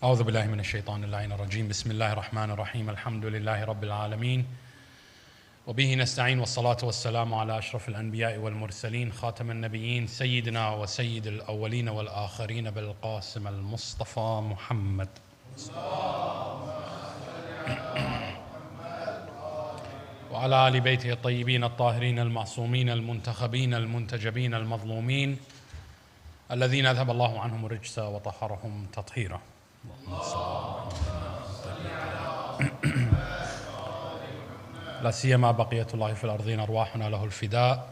أعوذ بالله من الشيطان اللعين الرجيم بسم الله الرحمن الرحيم الحمد لله رب العالمين وبه نستعين والصلاة والسلام على أشرف الأنبياء والمرسلين خاتم النبيين سيدنا وسيد الأولين والآخرين بالقاسم المصطفى محمد وعلى آل بيته الطيبين الطاهرين المعصومين المنتخبين المنتجبين المظلومين الذين أذهب الله عنهم الرجس وطهرهم تطهيرا. لا سيما بقية الله في الأرضين أرواحنا له الفداء,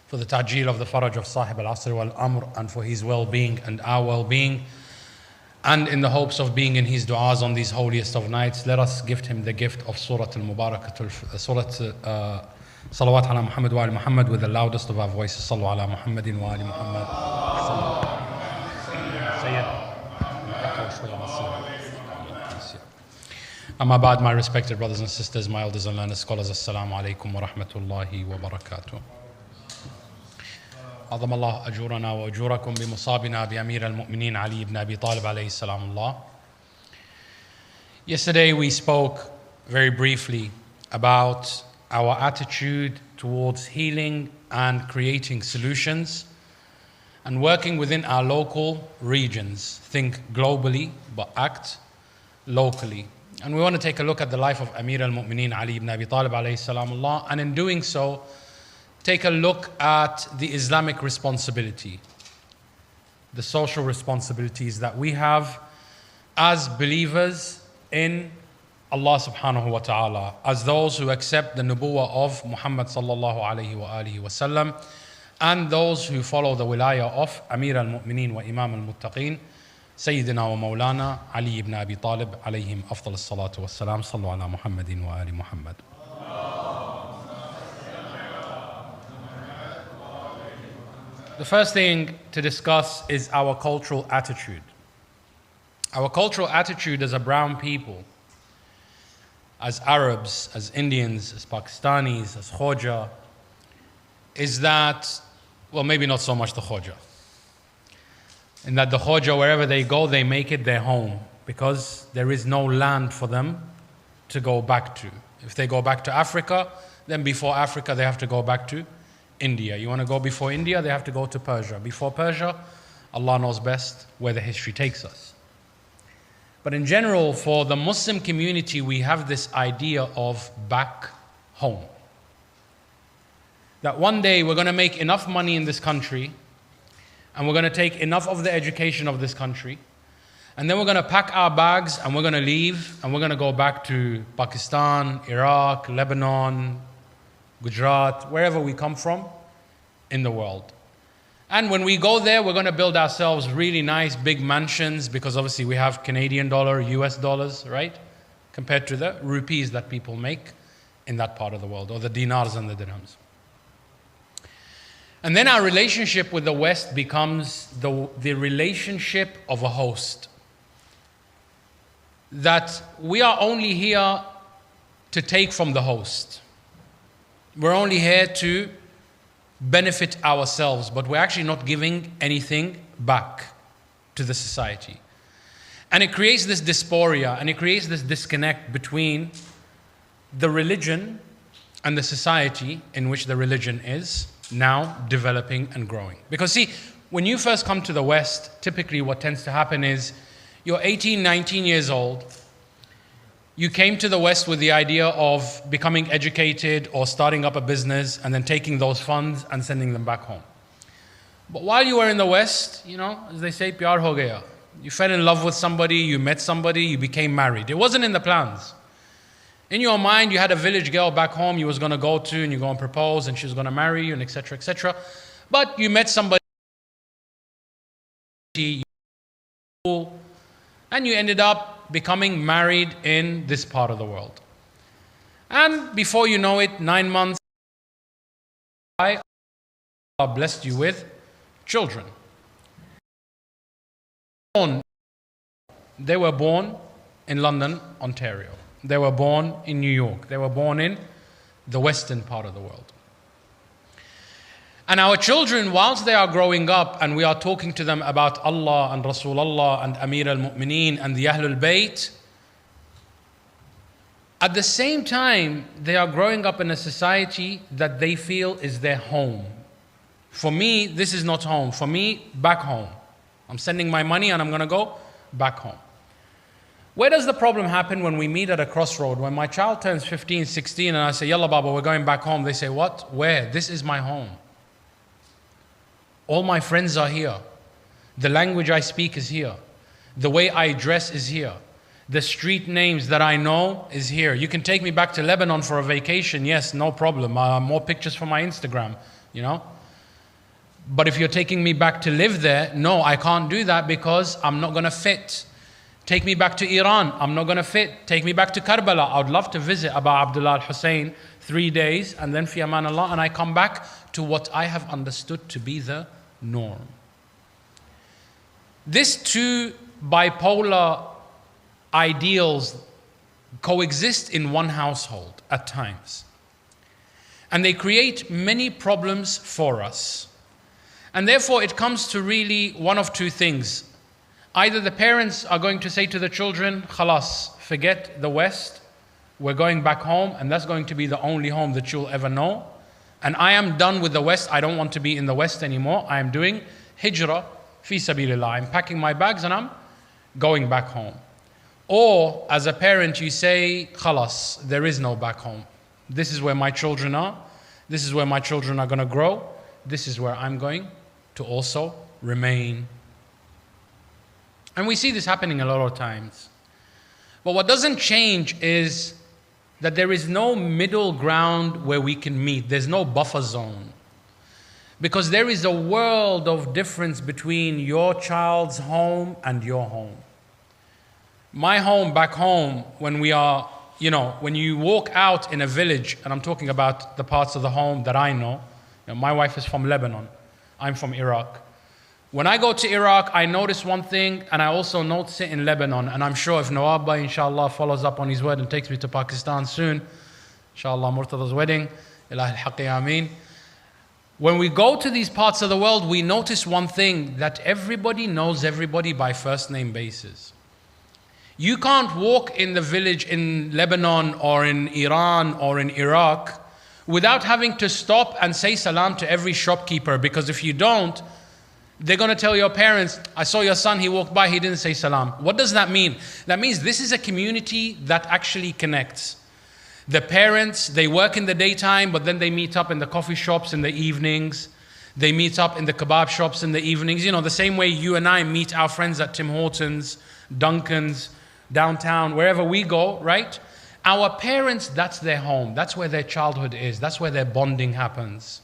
for the ta'jeel of the faraj of Sahib al-Asr wal-Amr, and for his well-being and our well-being, and in the hopes of being in his du'as on these holiest of nights, let us gift him the gift of Surah al-Mubarakatul, Salawat ala Muhammad wa ali Muhammad, with the loudest of our voices. Sallu ala Muhammadin wa ali Muhammad. Amma ba'd, my respected brothers and sisters, my elders and learned scholars, assalamu alaikum wa rahmatullahi wa barakatuh. عظم الله أجورنا وأجوركم بمصابنا بأمير المؤمنين علي ibn Abi Talib alayhi salamullah. Yesterday we spoke very briefly about our attitude towards healing and creating solutions and working within our local regions. Think globally, but act locally. And we want to take a look at the life of Amir al-Mu'mineen Ali ibn Abi Talib alayhi salamullah, and in doing so, take a look at the Islamic responsibility, the social responsibilities that we have as believers in Allah subhanahu wa ta'ala, as those who accept the nubuwwah of Muhammad sallallahu alayhi wa alihi wa sallam, and those who follow the wilayah of Amir al-Mu'mineen wa Imam al-Muttaqeen, Sayyidina wa Mawlana Ali ibn Abi Talib alayhim afdal as-salatu was-salam. Sallu ala Muhammadin wa ali Muhammad. The first thing to discuss is our cultural attitude. Our cultural attitude as a brown people, as Arabs, as Indians, as Pakistanis, as Khoja, is that, well, maybe not so much the Khoja. In that the Khoja, wherever they go, they make it their home because there is no land for them to go back to. If they go back to Africa, then before Africa, they have to go back to India. You want to go before India, they have to go to Persia. Before Persia, Allah knows best where the history takes us. But in general, for the Muslim community, we have this idea of back home. That one day we're going to make enough money in this country, and we're going to take enough of the education of this country, and then we're going to pack our bags and we're going to leave, and we're going to go back to Pakistan, Iraq, Lebanon, Gujarat, wherever we come from in the world. And when we go there, we're going to build ourselves really nice big mansions, because obviously we have Canadian dollar, US dollars, right? Compared to the rupees that people make in that part of the world, or the dinars and the dirhams. And then our relationship with the West becomes the relationship of a host. That we are only here to take from the host. We're only here to benefit ourselves, but we're actually not giving anything back to the society. And it creates this dysphoria, and it creates this disconnect between the religion and the society in which the religion is now developing and growing. Because see, when you first come to the West, typically what tends to happen is you're 18, 19 years old. You came to the West with the idea of becoming educated or starting up a business and then taking those funds and sending them back home. But while you were in the West, you know, as they say, pyar ho gaya. You fell in love with somebody, you met somebody, you became married. It wasn't in the plans. In your mind, you had a village girl back home you was going to go to, and you're going to propose, and she was going to marry you, and etc., etc. But you met somebody, and you ended up becoming married in this part of the world. And before you know it, 9 months, Allah blessed you with children. They were born in London, Ontario. They were born in New York. They were born in the western part of the world. And our children, whilst they are growing up and we are talking to them about Allah and Rasulullah and Amir al-Mu'mineen and the Ahlul Bayt, at the same time, they are growing up in a society that they feel is their home. For me, this is not home. For me, back home. I'm sending my money and I'm going to go back home. Where does the problem happen? When we meet at a crossroad? When my child turns 15, 16 and I say, Yalla Baba, we're going back home. They say, what? Where? This is my home. All my friends are here. The language I speak is here. The way I dress is here. The street names that I know is here. You can take me back to Lebanon for a vacation. Yes, no problem. More pictures for my Instagram, you know. But if you're taking me back to live there, no, I can't do that because I'm not going to fit. Take me back to Iran. I'm not going to fit. Take me back to Karbala. I would love to visit Abu Abdullah al-Hussain 3 days and then fi aman Allah, and I come back to what I have understood to be the norm. These two bipolar ideals coexist in one household at times. And they create many problems for us. And therefore it comes to really one of two things. Either the parents are going to say to the children, khalas, forget the West, we're going back home, and that's going to be the only home that you'll ever know. And I am done with the West, I don't want to be in the West anymore. I am doing hijrah fi sabilillah. I'm packing my bags and I'm going back home. Or as a parent you say, khalas, there is no back home. This is where my children are. This is where my children are going to grow. This is where I'm going to also remain. And we see this happening a lot of times. But what doesn't change is that there is no middle ground where we can meet. There's no buffer zone. Because there is a world of difference between your child's home and your home. My home, back home, when we are, when you walk out in a village, and I'm talking about the parts of the home that I know. My wife is from Lebanon. I'm from Iraq. When I go to Iraq, I notice one thing, and I also notice it in Lebanon. And I'm sure if Nawabba, inshallah, follows up on his word and takes me to Pakistan soon, inshallah, Murtada's wedding, Ilahi al-Haqi Ameen. When we go to these parts of the world, we notice one thing, that everybody knows everybody by first name basis. You can't walk in the village in Lebanon or in Iran or in Iraq without having to stop and say salam to every shopkeeper, because if you don't, they're going to tell your parents, I saw your son, he walked by, he didn't say salam. What does that mean? That means this is a community that actually connects. The parents, they work in the daytime, but then they meet up in the coffee shops in the evenings. They meet up in the kebab shops in the evenings. The same way you and I meet our friends at Tim Hortons, Duncan's, downtown, wherever we go, right? Our parents, that's their home. That's where their childhood is. That's where their bonding happens.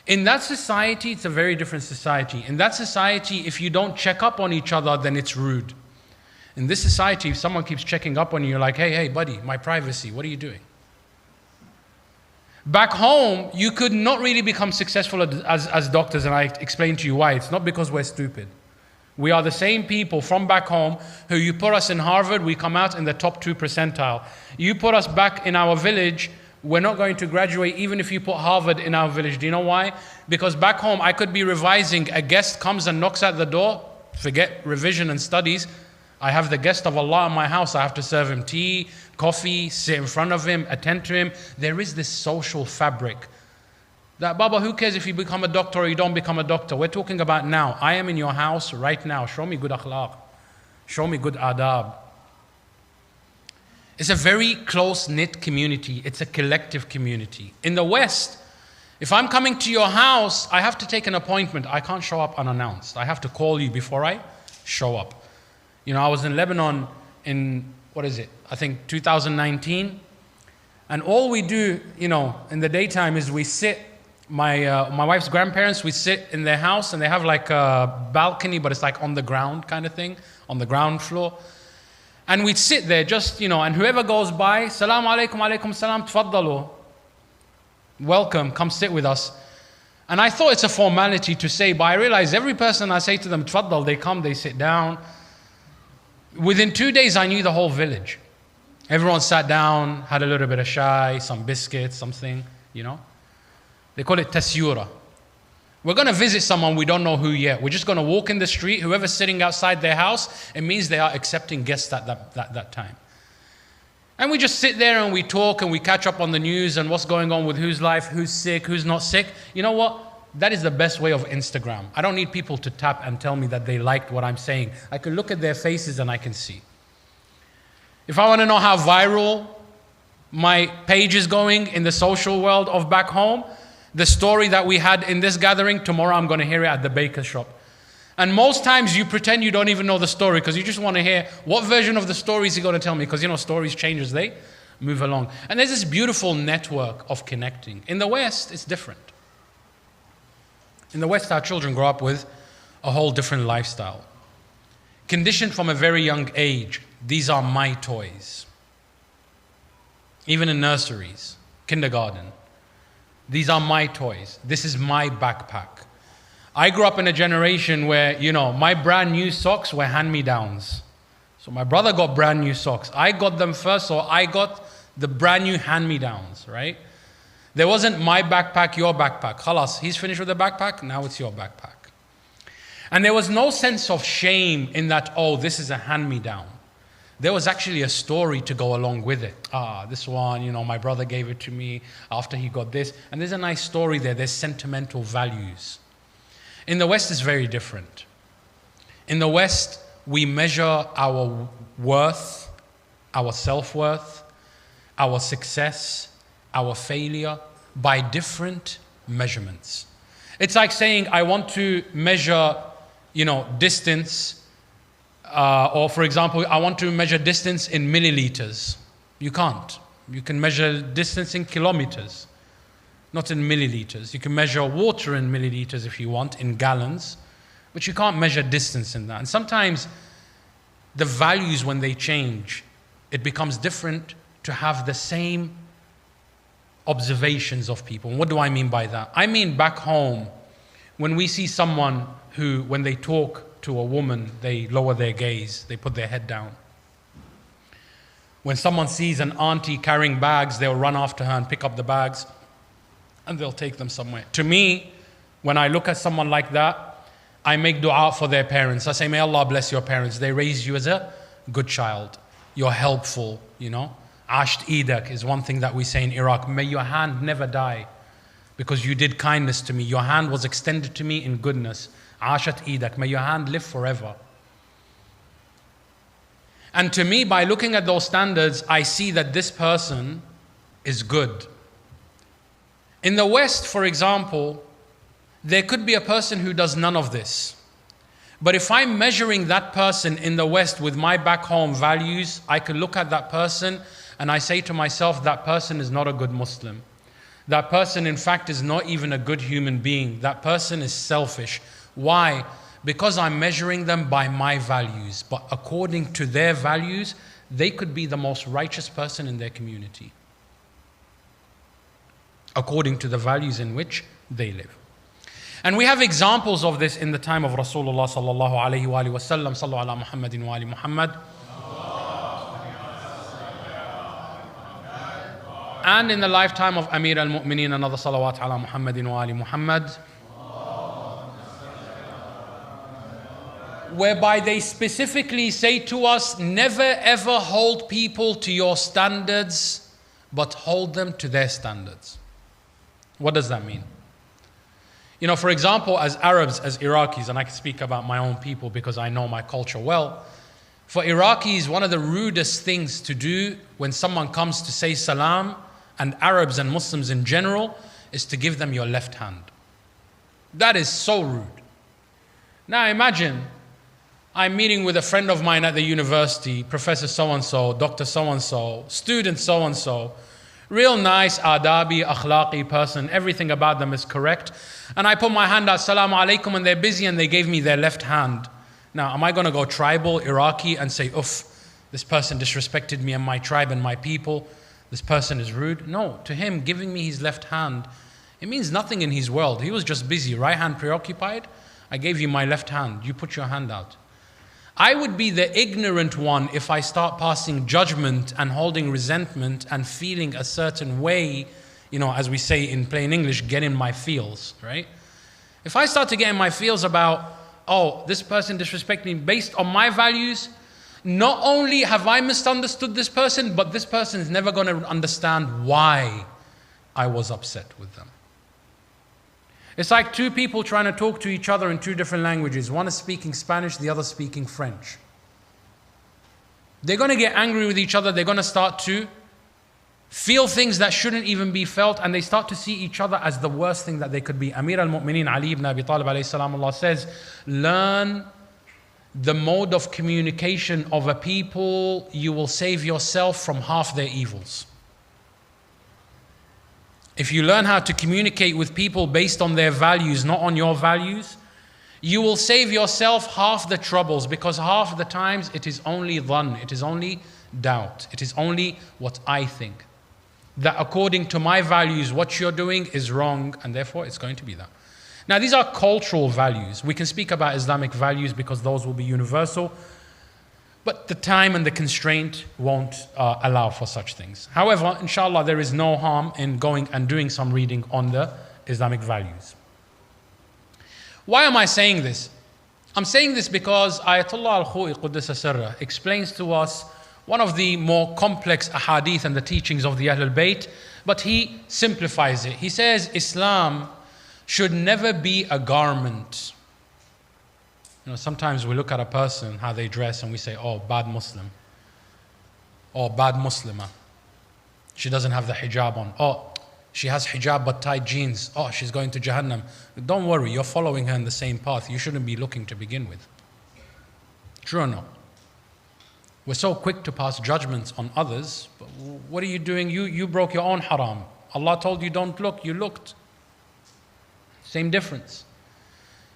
In that society, it's a very different society. In that society, if you don't check up on each other, then it's rude. In this society, if someone keeps checking up on you, you're like, hey, buddy, my privacy, what are you doing? Back home, you could not really become successful as doctors, and I explained to you why. It's not because we're stupid. We are the same people from back home who you put us in Harvard, we come out in the top 2 percentile. You put us back in our village, we're not going to graduate even if you put Harvard in our village. Do you know why? Because back home, I could be revising. A guest comes and knocks at the door. Forget revision and studies. I have the guest of Allah in my house. I have to serve him tea, coffee, sit in front of him, attend to him. There is this social fabric. That, Baba, who cares if you become a doctor or you don't become a doctor? We're talking about now. I am in your house right now. Show me good akhlaq. Show me good adab. It's a very close-knit community. It's a collective community. In the West, if I'm coming to your house, I have to take an appointment. I can't show up unannounced. I have to call you before I show up. I was in Lebanon in, I think 2019. And all we do, in the daytime is we sit. My wife's grandparents, we sit in their house and they have like a balcony, but it's like on the ground kind of thing, on the ground floor. And we'd sit there just, and whoever goes by, salam alaikum, alaikum salam, tfaddalu. Welcome, come sit with us. And I thought it's a formality to say, but I realized every person I say to them, tfaddal, they come, they sit down. Within 2 days, I knew the whole village. Everyone sat down, had a little bit of chai, some biscuits, something, They call it tasyura. We're going to visit someone we don't know who yet. We're just going to walk in the street. Whoever's sitting outside their house, it means they are accepting guests at that time. And we just sit there and we talk and we catch up on the news and what's going on with whose life, who's sick, who's not sick. You know what? That is the best way of Instagram. I don't need people to tap and tell me that they liked what I'm saying. I can look at their faces and I can see. If I want to know how viral my page is going in the social world of back home, the story that we had in this gathering, tomorrow I'm going to hear it at the baker's shop. And most times you pretend you don't even know the story because you just want to hear what version of the story is he going to tell me, because stories change as they move along. And there's this beautiful network of connecting. In the West, it's different. In the West, our children grow up with a whole different lifestyle. Conditioned from a very young age, these are my toys. Even in nurseries, kindergarten. These are my toys. This is my backpack. I grew up in a generation where, my brand new socks were hand-me-downs. So my brother got brand new socks. I got them first, so I got the brand new hand-me-downs, right? There wasn't my backpack, your backpack. Khalas, he's finished with the backpack, now it's your backpack. And there was no sense of shame in that, this is a hand-me-down. There was actually a story to go along with it. This one, my brother gave it to me after he got this. And there's a nice story there. There's sentimental values. In the West, it's very different. In the West, we measure our worth, our self-worth, our success, our failure by different measurements. It's like saying, I want to measure, distance. Or for example, I want to measure distance in milliliters. You can't. You can measure distance in kilometers, not in milliliters. You can measure water in milliliters if you want, in gallons, but you can't measure distance in that. And sometimes the values, when they change, it becomes different to have the same observations of people. And what do I mean by that? I mean back home, when we see someone who, when they talk to a woman, they lower their gaze, they put their head down. When someone sees an auntie carrying bags, they'll run after her and pick up the bags and they'll take them somewhere. To me, when I look at someone like that, I make dua for their parents. I say, may Allah bless your parents. They raised you as a good child. You're helpful, Asht idak is one thing that we say in Iraq. May your hand never die because you did kindness to me. Your hand was extended to me in goodness. Ashat idak, may your hand live forever. And to me, by looking at those standards, I see that this person is good. In the West, for example, there could be a person who does none of this. But if I'm measuring that person in the West with my back home values, I can look at that person and I say to myself, that person is not a good Muslim. That person, in fact, is not even a good human being. That person is selfish. Why? Because I'm measuring them by my values. But according to their values, they could be the most righteous person in their community. According to the values in which they live. And we have examples of this in the time of Rasulullah sallallahu alayhi wa sallam. Sallu ala Muhammadin wa ali Muhammad. And in the lifetime of Amir al-Mu'mineen, another salawat ala Muhammadin wa ali Muhammad. Whereby they specifically say to us, never ever hold people to your standards, but hold them to their standards. What does that mean? For example, as Arabs, as Iraqis, and I can speak about my own people because I know my culture well. For Iraqis, one of the rudest things to do when someone comes to say salam, and Arabs and Muslims in general, is to give them your left hand. That is so rude. Now imagine, I'm meeting with a friend of mine at the university, Professor so-and-so, Dr. so-and-so, student so-and-so, real nice, adabi, akhlaqi person, everything about them is correct. And I put my hand out, Assalamu alaikum, and they're busy and they gave me their left hand. Now, am I going to go tribal, Iraqi, and say, this person disrespected me and my tribe and my people, this person is rude? No, to him, giving me his left hand, it means nothing in his world. He was just busy, right hand preoccupied. I gave you my left hand, you put your hand out. I would be the ignorant one if I start passing judgment and holding resentment and feeling a certain way, as we say in plain English, get in my feels, right? If I start to get in my feels about, oh, this person disrespected me based on my values, not only have I misunderstood this person, but this person is never going to understand why I was upset with them. It's like two people trying to talk to each other in two different languages. One is speaking Spanish, the other speaking French. They're going to get angry with each other. They're going to start to feel things that shouldn't even be felt, and they start to see each other as the worst thing that they could be. Amir al-Mu'mineen Ali ibn Abi Talib alayhi salamullah says, learn the mode of communication of a people, you will save yourself from half their evils. If you learn how to communicate with people based on their values, not on your values, you will save yourself half the troubles, because half the times it is only dhann, it is only doubt, it is only what I think. That according to my values, what you're doing is wrong, and therefore it's going to be that. Now, these are cultural values. We can speak about Islamic values because those will be universal, but the time and the constraint won't allow for such things. However, inshallah, there is no harm in going and doing some reading on the Islamic values. Why am I saying this? I'm saying this because Ayatollah al-Khu'i Quddasa Sirra explains to us one of the more complex ahadith and the teachings of the Ahlul Bayt, but he simplifies it. He says Islam should never be a garment. Sometimes we look at a person, how they dress, and we say, oh, bad Muslim. Or bad Muslimah. She doesn't have the hijab on. Oh, she has hijab but tight jeans. Oh, she's going to Jahannam. Don't worry, you're following her in the same path. You shouldn't be looking to begin with. True or no? We're so quick to pass judgments on others, but what are you doing? You broke your own haram. Allah told you don't look, you looked. Same difference.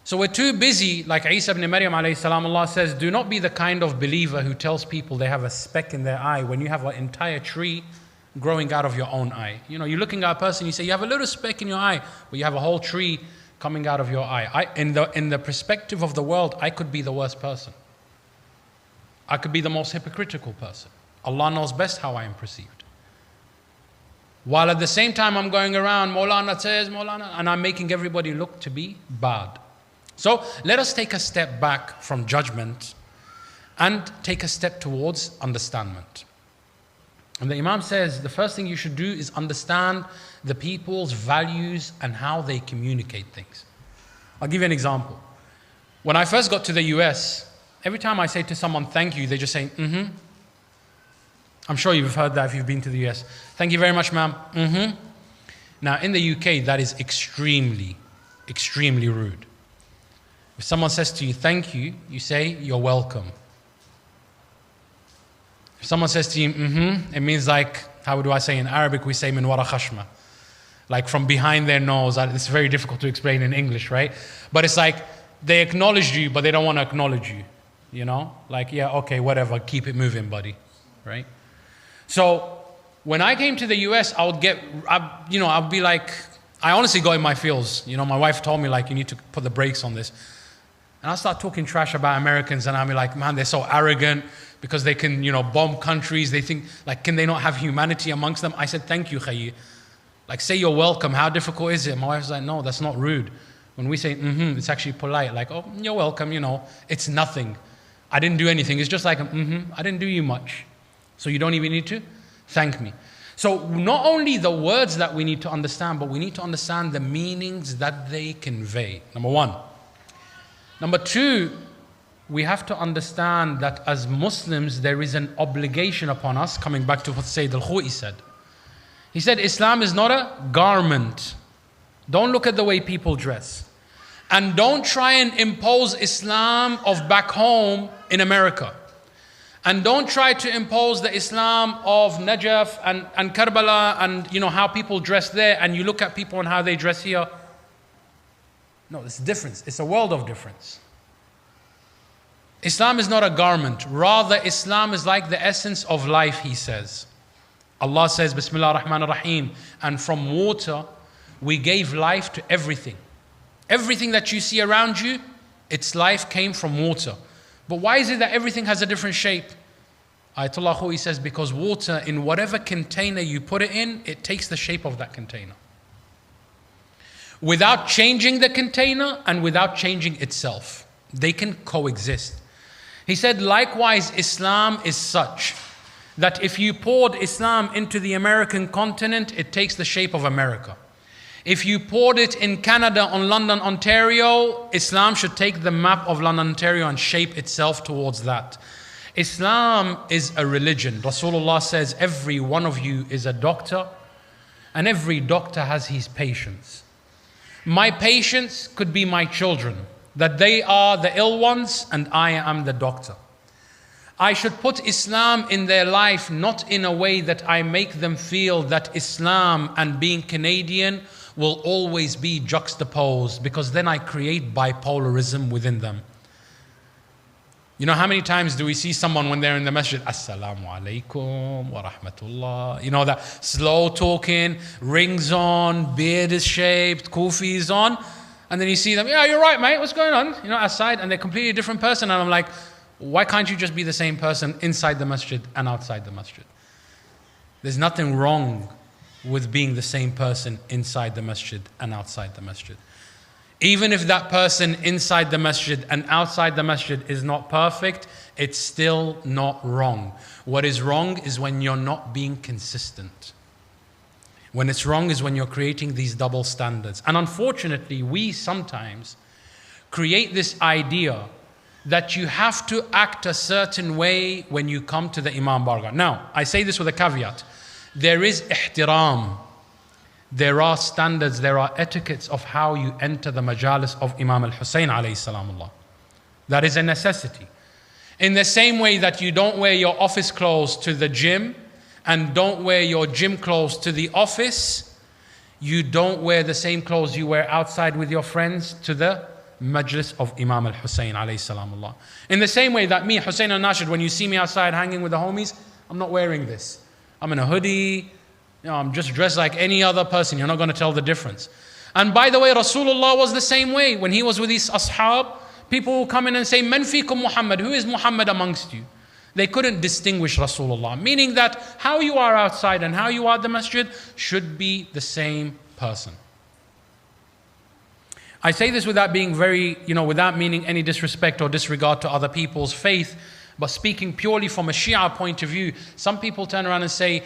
So we're too busy, like Isa ibn Maryam alayhi salam, Allah says, do not be the kind of believer who tells people they have a speck in their eye when you have an entire tree growing out of your own eye. You're looking at a person, you say, you have a little speck in your eye, but you have a whole tree coming out of your eye. In the perspective of the world, I could be the worst person. I could be the most hypocritical person. Allah knows best how I am perceived. While at the same time I'm going around, Maulana says, Maulana, and I'm making everybody look to be bad. So let us take a step back from judgment and take a step towards understanding. And the Imam says the first thing you should do is understand the people's values and how they communicate things. I'll give you an example. When I first got to the US, every time I say to someone, thank you, they just say, mm-hmm. I'm sure you've heard that if you've been to the US. Thank you very much, ma'am. Mm-hmm. Now, in the UK, that is extremely, extremely rude. If someone says to you, thank you, you say, you're welcome. If someone says to you, mm-hmm, it means like, how do I say in Arabic? We say, min wara khashma. Like from behind their nose. It's very difficult to explain in English, right? But it's like, they acknowledged you, but they don't want to acknowledge you. Like, yeah, okay, whatever, keep it moving, buddy, right? So when I came to the US, I'd be like, I honestly got in my feels. My wife told me, like, you need to put the brakes on this. And I start talking trash about Americans, and I'll be like, man, they're so arrogant because they can, bomb countries. They think, like, can they not have humanity amongst them? I said, thank you, Khayi. Like, say you're welcome. How difficult is it? My wife's like, no, that's not rude. When we say, mm-hmm, it's actually polite. Like, oh, you're welcome, it's nothing. I didn't do anything. It's just like, mm-hmm, I didn't do you much. So you don't even need to thank me. So not only the words that we need to understand, but we need to understand the meanings that they convey. Number one. Number two, we have to understand that as Muslims, there is an obligation upon us, coming back to what Sayyid al-Khu'i said. He said, Islam is not a garment. Don't look at the way people dress. And don't try and impose Islam of back home in America. And don't try to impose the Islam of Najaf and Karbala and how people dress there, and you look at people and how they dress here. No, it's difference. It's a world of difference. Islam is not a garment. Rather, Islam is like the essence of life, he says. Allah says, Bismillah ar-Rahman ar-Rahim, and from water we gave life to everything. Everything that you see around you, its life came from water. But why is it that everything has a different shape? Ayatollah Khou'i says, because water, in whatever container you put it in, it takes the shape of that container. Without changing the container and without changing itself. They can coexist. He said, likewise, Islam is such that if you poured Islam into the American continent, it takes the shape of America. If you poured it in Canada on London, Ontario, Islam should take the map of London, Ontario and shape itself towards that. Islam is a religion. Rasulullah says, every one of you is a doctor and every doctor has his patients. My patients could be my children, that they are the ill ones and I am the doctor. I should put Islam in their life not in a way that I make them feel that Islam and being Canadian will always be juxtaposed, because then I create bipolarism within them. You know, how many times do we see someone when they're in the masjid, Assalamu alaikum wa rahmatullah, you know, that slow talking, rings on, beard is shaped, kufi is on, and then you see them, yeah, you're right, mate, what's going on? You know, outside, and they're a completely different person, and I'm like, why can't you just be the same person inside the masjid and outside the masjid? There's nothing wrong with being the same person inside the masjid and outside the masjid. Even if that person inside the masjid and outside the masjid is not perfect, it's still not wrong. What is wrong is when you're not being consistent. When it's wrong is when you're creating these double standards. And unfortunately, we sometimes create this idea that you have to act a certain way when you come to the Imam Barga. Now, I say this with a caveat. There is ihtiram. There are standards, there are etiquettes of how you enter the majalis of Imam al-Hussain alayhi salamullah. That is a necessity. In the same way that you don't wear your office clothes to the gym and don't wear your gym clothes to the office, you don't wear the same clothes you wear outside with your friends to the majlis of Imam al-Hussain alayhi salamullah. In the same way that me, Hussain Alnashed, when you see me outside hanging with the homies, I'm not wearing this. I'm in a hoodie, you know, I'm just dressed like any other person. You're not going to tell the difference. And by the way, Rasulullah was the same way. When he was with his ashab, people will come in and say, Man fikum Muhammad? Who is Muhammad amongst you? They couldn't distinguish Rasulullah. Meaning that how you are outside and how you are at the masjid should be the same person. I say this without being without meaning any disrespect or disregard to other people's faith. But speaking purely from a Shia point of view, some people turn around and say,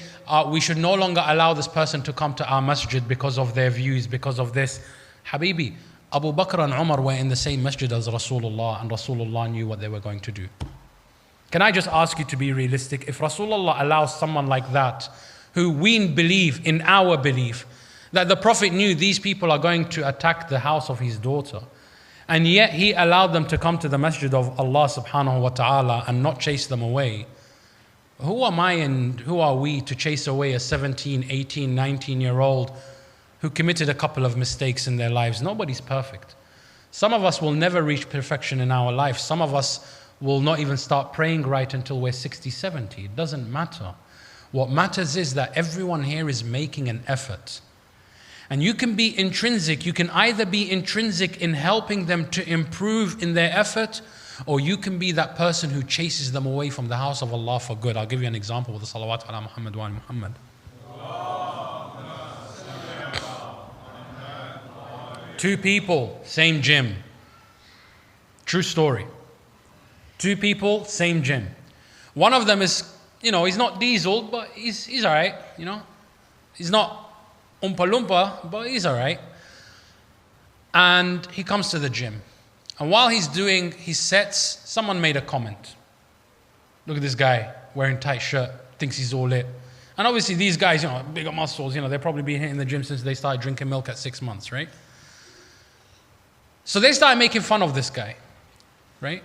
we should no longer allow this person to come to our masjid because of their views, because of this. Habibi, Abu Bakr and Umar were in the same masjid as Rasulullah, and Rasulullah knew what they were going to do. Can I just ask you to be realistic? If Rasulullah allows someone like that, who we believe in our belief, that the Prophet knew these people are going to attack the house of his daughter, and yet he allowed them to come to the masjid of Allah subhanahu wa ta'ala and not chase them away. Who am I and who are we to chase away a 17, 18, 19-year-old who committed a couple of mistakes in their lives? Nobody's perfect. Some of us will never reach perfection in our life. Some of us will not even start praying right until we're 60, 70. It doesn't matter. What matters is that everyone here is making an effort. And you can be intrinsic. You can either be intrinsic in helping them to improve in their effort, or you can be that person who chases them away from the house of Allah for good. I'll give you an example with the salawat ala Muhammad wa ala Muhammad. Two people, same gym. True story. Two people, same gym. One of them is, he's not diesel, but he's all right, He's not Oompa Loompa, but he's all right. And he comes to the gym. And while he's doing his sets, someone made a comment. Look at this guy wearing tight shirt, thinks he's all lit. And obviously these guys, bigger muscles, they've probably been hitting the gym since they started drinking milk at 6 months, right? So they started making fun of this guy, right?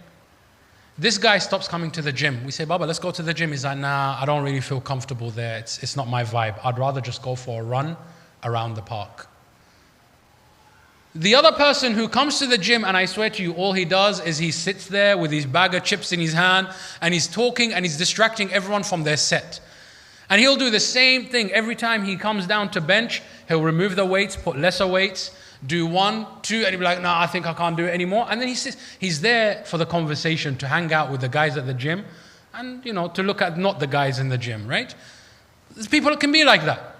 This guy stops coming to the gym. We say, Baba, let's go to the gym. He's like, nah, I don't really feel comfortable there. It's not my vibe. I'd rather just go for a run around the park. The other person who comes to the gym, and I swear to you, all he does is he sits there with his bag of chips in his hand and he's talking and he's distracting everyone from their set. And he'll do the same thing every time he comes down to bench. He'll remove the weights, put lesser weights, do 1, 2, and he'll be like, I think I can't do it anymore. And then he sits, he's there for the conversation, to hang out with the guys at the gym. and, to look at not the guys in the gym, right? There's people that can be like that.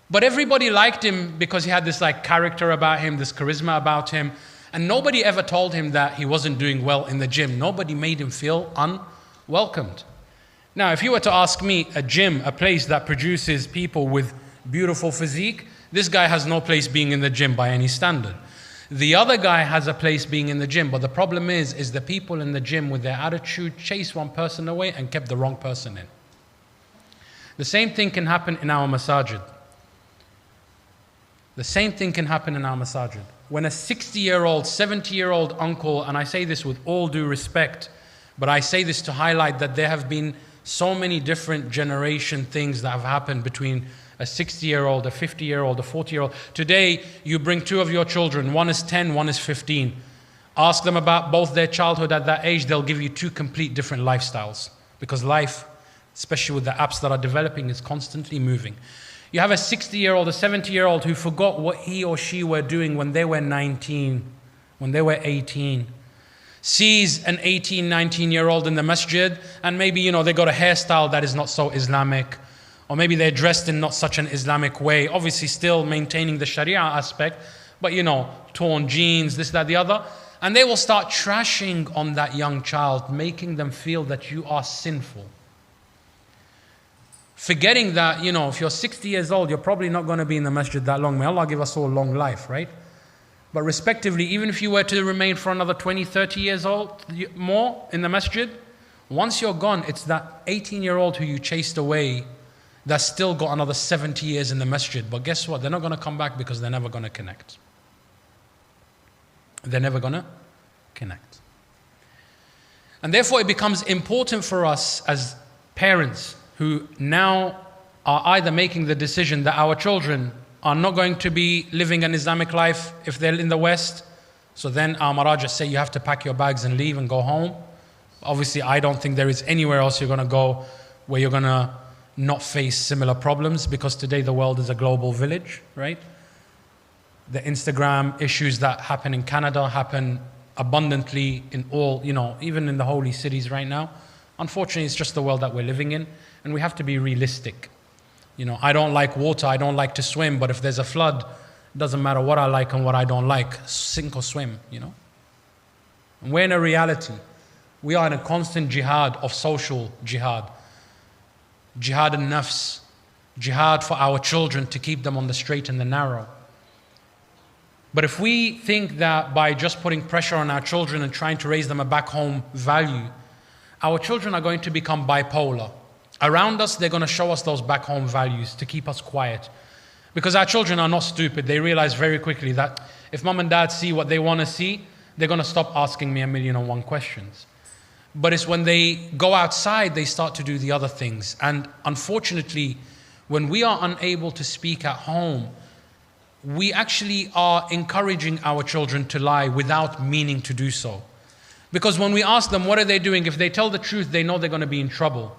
But everybody liked him because he had this character about him, this charisma about him. And nobody ever told him that he wasn't doing well in the gym. Nobody made him feel unwelcomed. Now, if you were to ask me, a gym, a place that produces people with beautiful physique, this guy has no place being in the gym by any standard. The other guy has a place being in the gym, but the problem is the people in the gym with their attitude chased one person away and kept the wrong person in. The same thing can happen in our masajid. The same thing can happen in our masajid. When a 60-year-old, 70-year-old uncle, and I say this with all due respect, but I say this to highlight that there have been so many different generation things that have happened between a 60-year-old, a 50-year-old, a 40-year-old. Today, you bring two of your children, one is 10, one is 15. Ask them about both their childhood at that age, they'll give you two complete different lifestyles. Because life, especially with the apps that are developing, is constantly moving. You have a 60-year-old, a 70-year-old who forgot what he or she were doing when they were 19, when they were 18. Sees an 18, 19-year-old in the masjid, and maybe, they got a hairstyle that is not so Islamic, or maybe they're dressed in not such an Islamic way, obviously still maintaining the Sharia aspect, but torn jeans, this, that, the other. And they will start trashing on that young child, making them feel that you are sinful. Forgetting that, if you're 60 years old, you're probably not going to be in the masjid that long. May Allah give us all long life, right? But respectively, even if you were to remain for another 20, 30 years old more in the masjid, once you're gone, it's that 18-year-old who you chased away that's still got another 70 years in the masjid. But guess what? They're not going to come back because they're never going to connect. They're never going to connect. And therefore, it becomes important for us as parents who now are either making the decision that our children are not going to be living an Islamic life if they're in the West. So then our maraja say you have to pack your bags and leave and go home. Obviously, I don't think there is anywhere else you're going to go where you're going to not face similar problems, because today the world is a global village, right? The Instagram issues that happen in Canada happen abundantly in all, even in the holy cities right now. Unfortunately, it's just the world that we're living in, and we have to be realistic. I don't like water, I don't like to swim, but if there's a flood, it doesn't matter what I like and what I don't like, sink or swim, And we're in a reality. We are in a constant jihad of social jihad. Jihad al-nafs. Jihad for our children to keep them on the straight and the narrow. But if we think that by just putting pressure on our children and trying to raise them a back home value, our children are going to become bipolar. Around us, they're going to show us those back home values to keep us quiet. Because our children are not stupid. They realize very quickly that if mom and dad see what they want to see, they're going to stop asking me 1,000,001 questions. But it's when they go outside, they start to do the other things. And unfortunately, when we are unable to speak at home, we actually are encouraging our children to lie without meaning to do so. Because when we ask them, what are they doing? If they tell the truth, they know they're going to be in trouble.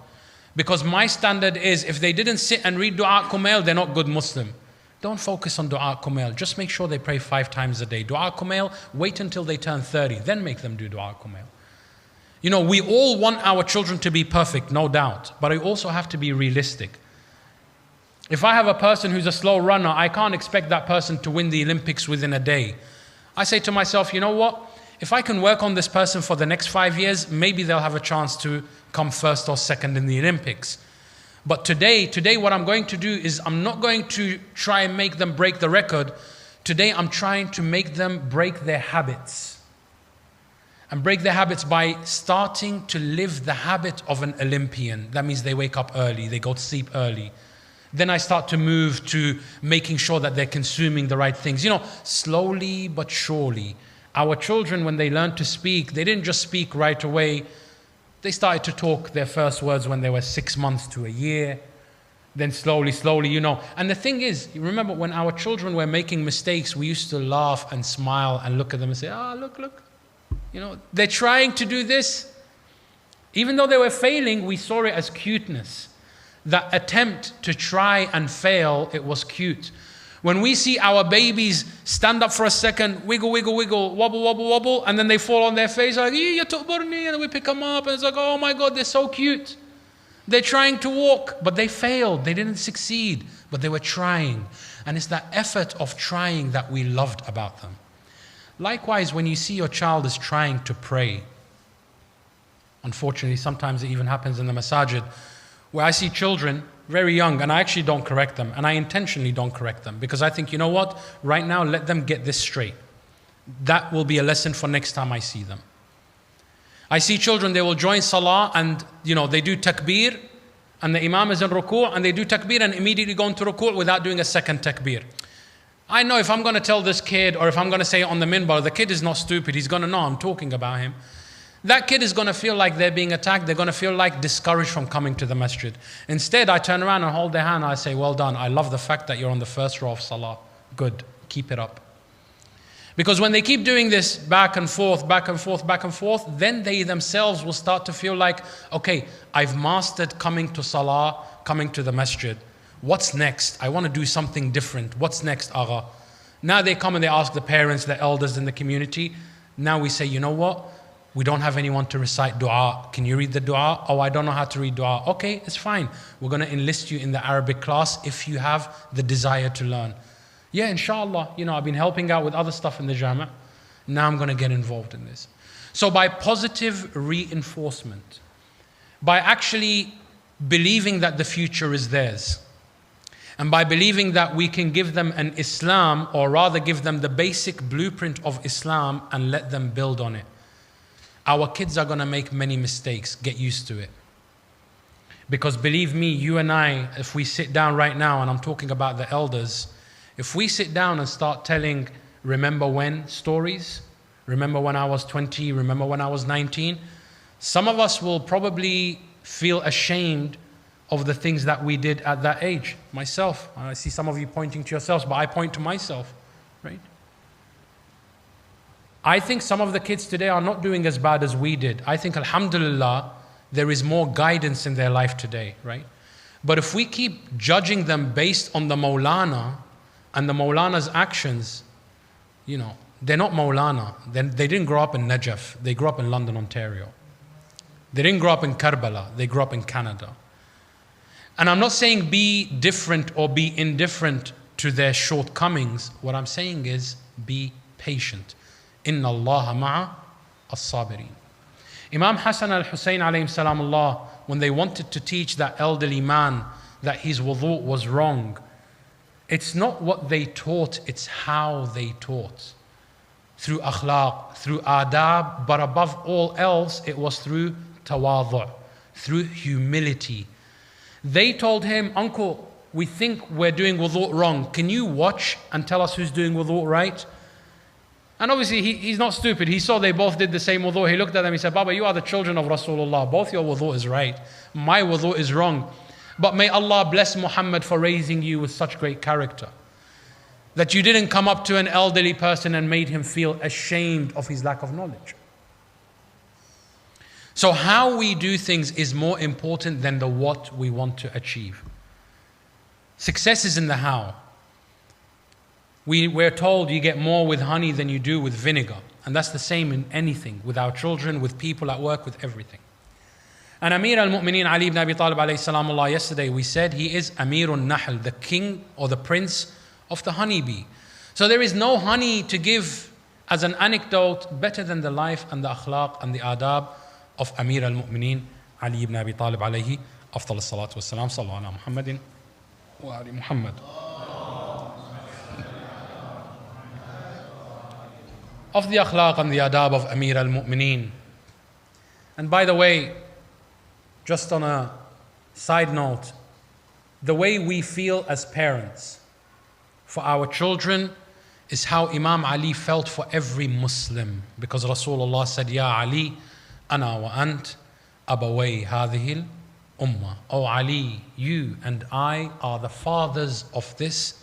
Because my standard is, if they didn't sit and read Dua Kumail, they're not good Muslim. Don't focus on Dua Kumail. Just make sure they pray 5 times a day. Dua Kumail, wait until they turn 30. Then make them do Dua Kumail. We all want our children to be perfect, no doubt. But I also have to be realistic. If I have a person who's a slow runner, I can't expect that person to win the Olympics within a day. I say to myself, you know what? If I can work on this person for the next 5 years, maybe they'll have a chance to come first or second in the Olympics. But today what I'm going to do is I'm not going to try and make them break the record. Today I'm trying to make them break their habits. And break their habits by starting to live the habit of an Olympian. That means they wake up early, they go to sleep early. Then I start to move to making sure that they're consuming the right things. Slowly but surely. Our children, when they learned to speak, they didn't just speak right away. They started to talk their first words when they were 6 months to a year. Then slowly, And the thing is, you remember when our children were making mistakes, we used to laugh and smile and look at them and say, look. They're trying to do this. Even though they were failing, we saw it as cuteness. That attempt to try and fail, it was cute. When we see our babies stand up for a second, wiggle, wiggle, wiggle, wobble, wobble, wobble, and then they fall on their face, like, "Ya tu'burni," and we pick them up, and it's like, oh my God, they're so cute. They're trying to walk, but they failed. They didn't succeed, but they were trying. And it's that effort of trying that we loved about them. Likewise, when you see your child is trying to pray, unfortunately, sometimes it even happens in the masajid, where I see children very young, and I actually don't correct them, and I intentionally don't correct them, because I think, you know what, right now, let them get this straight. That will be a lesson for next time I see them. I see children, they will join salah, and they do takbir, and the imam is in ruku', and they do takbir and immediately go into ruku' without doing a second takbir. I know if I'm going to tell this kid, or if I'm going to say it on the minbar, the kid is not stupid, he's going to know I'm talking about him. That kid is going to feel like they're being attacked. They're going to feel like discouraged from coming to the masjid. Instead, I turn around and hold their hand. I say, well done. I love the fact that you're on the first row of salah. Good. Keep it up. Because when they keep doing this back and forth, back and forth, back and forth, then they themselves will start to feel like, okay, I've mastered coming to salah, coming to the masjid. What's next? I want to do something different. What's next, Agha? Now they come and they ask the parents, the elders in the community. Now we say, you know what? We don't have anyone to recite dua. Can you read the dua? Oh, I don't know how to read dua. Okay, it's fine. We're going to enlist you in the Arabic class if you have the desire to learn. Yeah, inshallah. I've been helping out with other stuff in the Jama'. Now I'm going to get involved in this. So by positive reinforcement, by actually believing that the future is theirs, and by believing that we can give them an Islam, or rather give them the basic blueprint of Islam and let them build on it. Our kids are going to make many mistakes. Get used to it. Because believe me, you and I, if we sit down right now, and I'm talking about the elders, if we sit down and start telling remember when stories, remember when I was 20, remember when I was 19, some of us will probably feel ashamed of the things that we did at that age. Myself, I see some of you pointing to yourselves, but I point to myself, right? I think some of the kids today are not doing as bad as we did. I think, alhamdulillah, there is more guidance in their life today, right? But if we keep judging them based on the Maulana and the Maulana's actions, they're not Maulana. They didn't grow up in Najaf. They grew up in London, Ontario. They didn't grow up in Karbala. They grew up in Canada. And I'm not saying be different or be indifferent to their shortcomings. What I'm saying is be patient. Inna Allah ma'a as-sabirin. Imam Hassan al-Hussain alayhi salamullah, when they wanted to teach that elderly man that his wudu was wrong, it's not what they taught, it's how they taught. Through akhlaq, through adab, but above all else, it was through tawadu', through humility. They told him, uncle, we think we're doing wudu wrong. Can you watch and tell us who's doing wudu right? And obviously he's not stupid. He saw they both did the same wudu. He looked at them, he said, Baba, you are the children of Rasulullah. Both your wudu is right. My wudu is wrong. But may Allah bless Muhammad for raising you with such great character. That you didn't come up to an elderly person and made him feel ashamed of his lack of knowledge. So how we do things is more important than the what we want to achieve. Success is in the how. We're told you get more with honey than you do with vinegar. And that's the same in anything, with our children, with people at work, with everything. And Amir al-Mu'mineen Ali ibn Abi Talib alayhi salamullah, yesterday we said he is Amirun Nahl, the king or the prince of the honeybee. So there is no honey to give as an anecdote better than the life and the akhlaq and the adab of Amir al-Mu'mineen Ali ibn Abi Talib alayhi afdal as-salatu was-salam. Sallu ala Muhammadin wa ali Muhammad. Of the akhlaq and the adab of Amir al-Mu'mineen. And by the way, just on a side note, the way we feel as parents for our children is how Imam Ali felt for every Muslim. Because Rasulullah said, Ya Ali, ana wa ant, abaway hadhihi al-ummah. Oh Ali, you and I are the fathers of this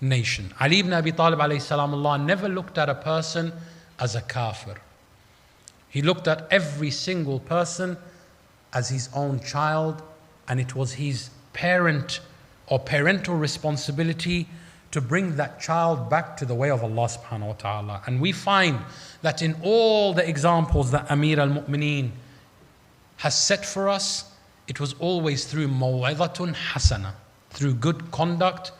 nation. Ali ibn Abi Talib alayhi salamullah never looked at a person as a kafir. He looked at every single person as his own child, and it was his parent or parental responsibility to bring that child back to the way of Allah subhanahu wa ta'ala. And we find that in all the examples that Amir al-Mu'mineen has set for us, it was always through maw'idatun hasana, through good conduct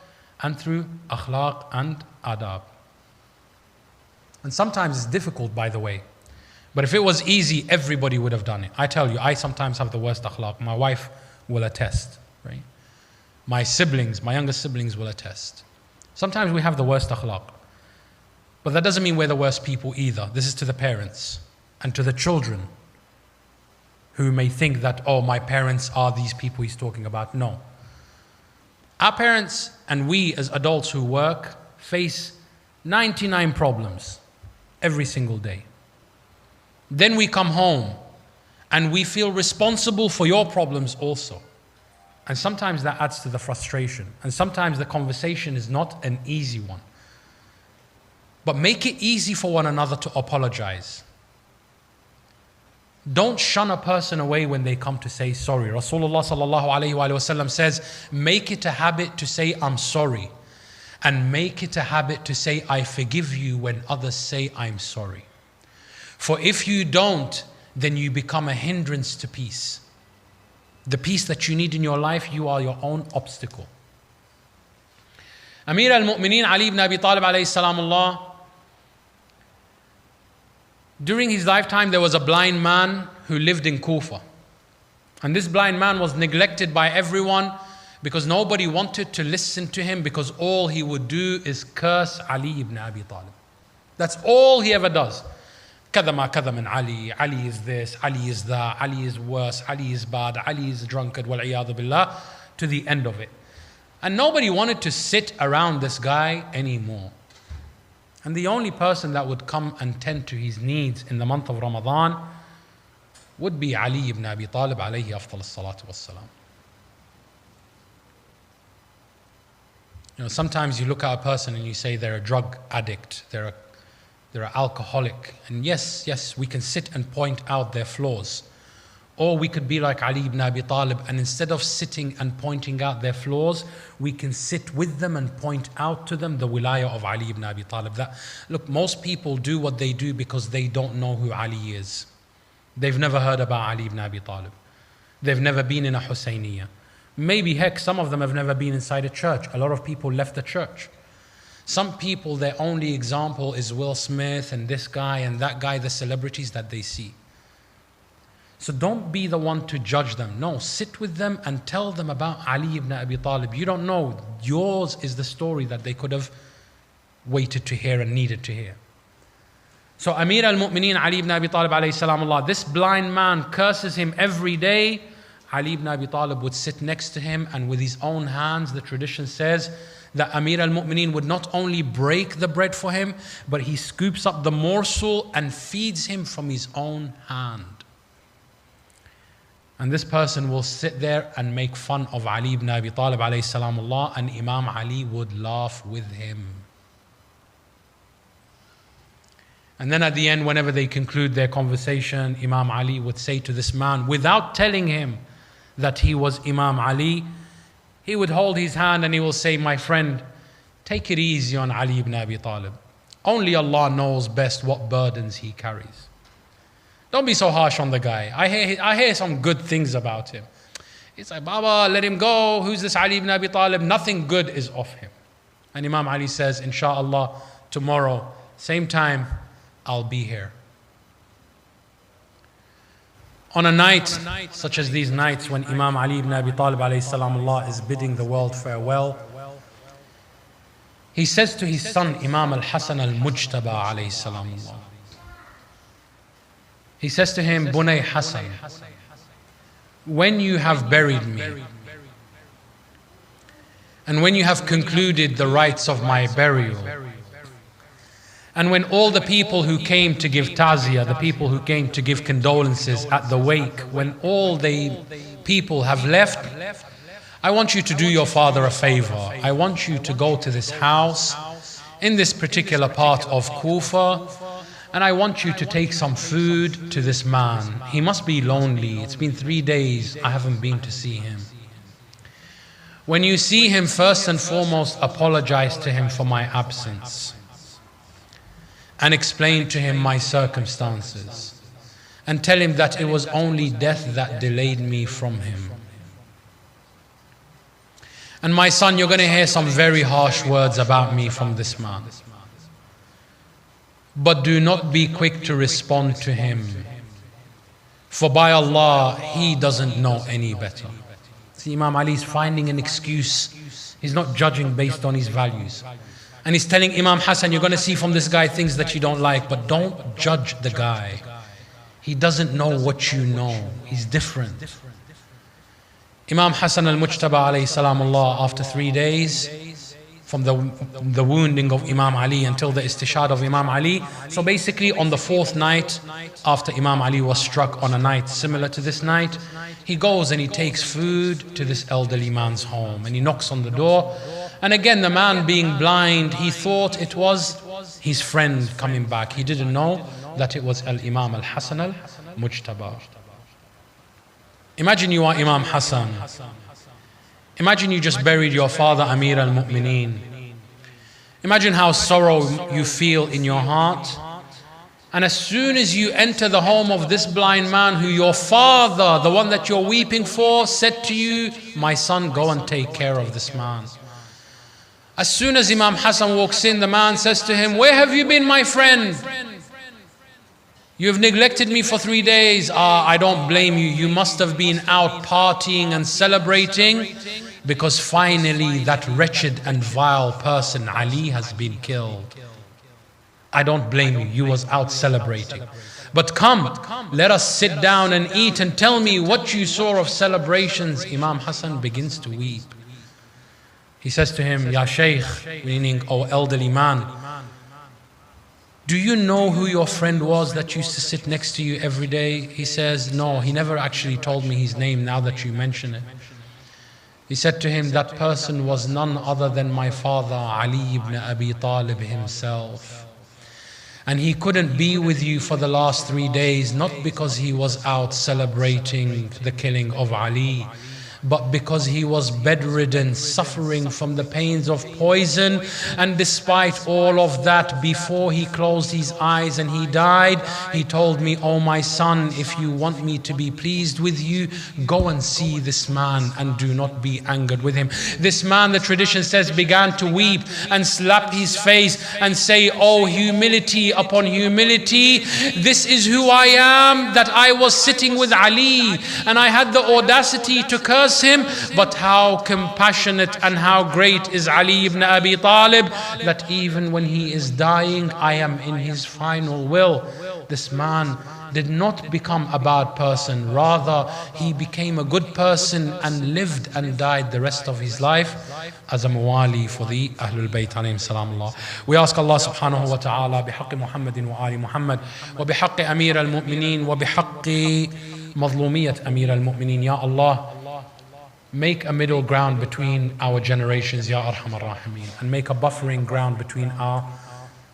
and through akhlaq and adab. And sometimes it's difficult, by the way. But if it was easy, everybody would have done it. I tell you, I sometimes have the worst akhlaq. My wife will attest, right? My siblings, my younger siblings will attest. Sometimes we have the worst akhlaq. But that doesn't mean we're the worst people either. This is to the parents and to the children who may think that, oh, my parents are these people he's talking about. No. Our parents and we as adults who work face 99 problems every single day. Then we come home and we feel responsible for your problems also. And sometimes that adds to the frustration. And sometimes the conversation is not an easy one. But make it easy for one another to apologize. Don't shun a person away when they come to say sorry. Rasulullah sallallahu alayhi wa sallam says, make it a habit to say I'm sorry. And make it a habit to say I forgive you when others say I'm sorry. For if you don't, then you become a hindrance to peace. The peace that you need in your life, you are your own obstacle. Amir al-Mu'mineen Ali ibn Abi Talib alayhi salamullah, during his lifetime there was a blind man who lived in Kufa. And this blind man was neglected by everyone because nobody wanted to listen to him, because all he would do is curse Ali ibn Abi Talib. That's all he ever does. كذا ما كذا من علي, Ali is this, Ali is that, Ali is worse, Ali is bad, Ali is a drunkard, wal-'iyadhu billah, to the end of it. And nobody wanted to sit around this guy anymore. And the only person that would come and tend to his needs in the month of Ramadan would be Ali ibn Abi Talib alayhi afdal as-salatu was-salam. You know, sometimes you look at a person and you say they're a drug addict, they're an alcoholic. And yes, we can sit and point out their flaws. Or we could be like Ali ibn Abi Talib, and instead of sitting and pointing out their flaws, we can sit with them and point out to them the wilayah of Ali ibn Abi Talib. That, look, most people do what they do because they don't know who Ali is. They've never heard about Ali ibn Abi Talib. They've never been in a Hussainiyah. Maybe, heck, some of them have never been inside a church. A lot of people left the church. Some people, their only example is Will Smith and this guy and that guy, the celebrities that they see. So don't be the one to judge them. No, sit with them and tell them about Ali ibn Abi Talib. You don't know. Yours is the story that they could have waited to hear and needed to hear. So Amir al-Mu'mineen Ali ibn Abi Talib alayhi salamullah, this blind man curses him every day. Ali ibn Abi Talib would sit next to him, and with his own hands, the tradition says that Amir al-Mu'mineen would not only break the bread for him, but he scoops up the morsel and feeds him from his own hand. And this person will sit there and make fun of Ali ibn Abi Talib alayhi salamullah, and Imam Ali would laugh with him. And then at the end, whenever they conclude their conversation, Imam Ali would say to this man, without telling him that he was Imam Ali, he would hold his hand and he will say, my friend, take it easy on Ali ibn Abi Talib. Only Allah knows best what burdens he carries. Don't be so harsh on the guy. I hear some good things about him. It's like, Baba, let him go. Who's this Ali ibn Abi Talib? Nothing good is off him. And Imam Ali says, inshallah, tomorrow, same time, I'll be here. On a night such as these nights, when Imam Ali ibn Abi Talib alayhi salamullah is bidding the world farewell, he says to his son Imam al-Hassan al-Mujtaba alayhi salamullah, he says to him, Bunay Hassan, when you have buried me, and when you have concluded the rites of my burial, and when all the people who came to give ta'ziyah, the people who came to give condolences at the wake, when all the people have left, I want you to do your father a favor. I want you to go to this house in this particular part of Kufa, and I want you to take some food to this man. He must be lonely. It's been 3 days. I haven't been to see him. When you see him, first and foremost, apologize to him for my absence and explain to him my circumstances and tell him that it was only death that delayed me from him. And my son, you're going to hear some very harsh words about me from this man. But do not be quick to respond to him. For by Allah, he doesn't know any better. See, Imam Ali is finding an excuse. He's not judging based on his values. And he's telling Imam Hassan, you're going to see from this guy things that you don't like, but don't judge the guy. He doesn't know what you know. He's different. Imam Hassan al-Mujtaba alayhi salamullah, after 3 days from the wounding of Imam Ali until the istishhad of Imam Ali. So basically on the 4th night after Imam Ali was struck, on a night similar to this night, he goes and he takes food to this elderly man's home and he knocks on the door. And again, the man being blind, he thought it was his friend coming back. He didn't know that it was Al-Imam Al-Hassan Al-Mujtaba. Imagine you are Imam Hassan. Imagine you just buried your father, Amir al-Mu'mineen. Imagine how sorrow you feel in your heart. And as soon as you enter the home of this blind man who your father, the one that you're weeping for, said to you, my son, go and take care of this man. As soon as Imam Hassan walks in, the man says to him, where have you been, my friend? You've neglected me for 3 days. I don't blame you. You must have been out partying and celebrating because finally that wretched and vile person, Ali, has been killed. I don't blame you. You was out celebrating. But come, let us sit down and eat and tell me what you saw of celebrations. Imam Hassan begins to weep. He says to him, Ya Shaykh, meaning, O elderly man, do you know who your friend was that used to sit next to you every day? He says, no, he never actually told me his name now that you mention it. He said to him, that person was none other than my father, Ali ibn Abi Talib himself. And he couldn't be with you for the last 3 days, not because he was out celebrating the killing of Ali, but because he was bedridden, suffering from the pains of poison. And despite all of that, before he closed his eyes and he died, he told me, oh my son, if you want me to be pleased with you, go and see this man and do not be angered with him. This man, the tradition says, began to weep and slap his face and say, oh, humility upon humility, this is who I am, that I was sitting with Ali and I had the audacity to curse him, but how compassionate and how great is Ali ibn Abi Talib, that even when he is dying, I am in his final will. This man did not become a bad person, rather he became a good person and lived and died the rest of his life as a muwali for the Ahlul Bayt alayhim salamullah. We ask Allah subhanahu wa ta'ala bihaqqi Muhammadin wa ali Muhammad wa bihaqqi Amir al-Mu'mineen wa bihaqqi mazlumiyat Amir al-Mu'mineen. Ya Allah, make a middle ground between our generations, Ya Arhamar Rahimeen, and make a buffering ground between our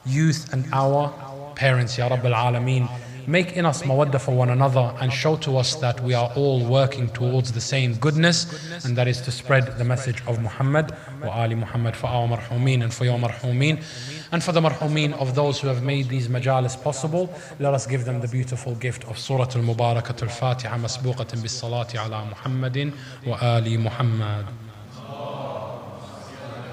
youth and our parents, Ya Rabbil Alameen. Make in us mawaddah for one another and show to us that we are all working towards the same goodness, and that is to spread the message of Muhammad wa Ali Muhammad for our marhumeen and for your marhumeen. And for the marhumeen of those who have made these majalis possible, let us give them the beautiful gift of Surah Al-Mubarakat Al-Fatiha masbuqatan bis salati ala Muhammadin wa Ali Muhammad.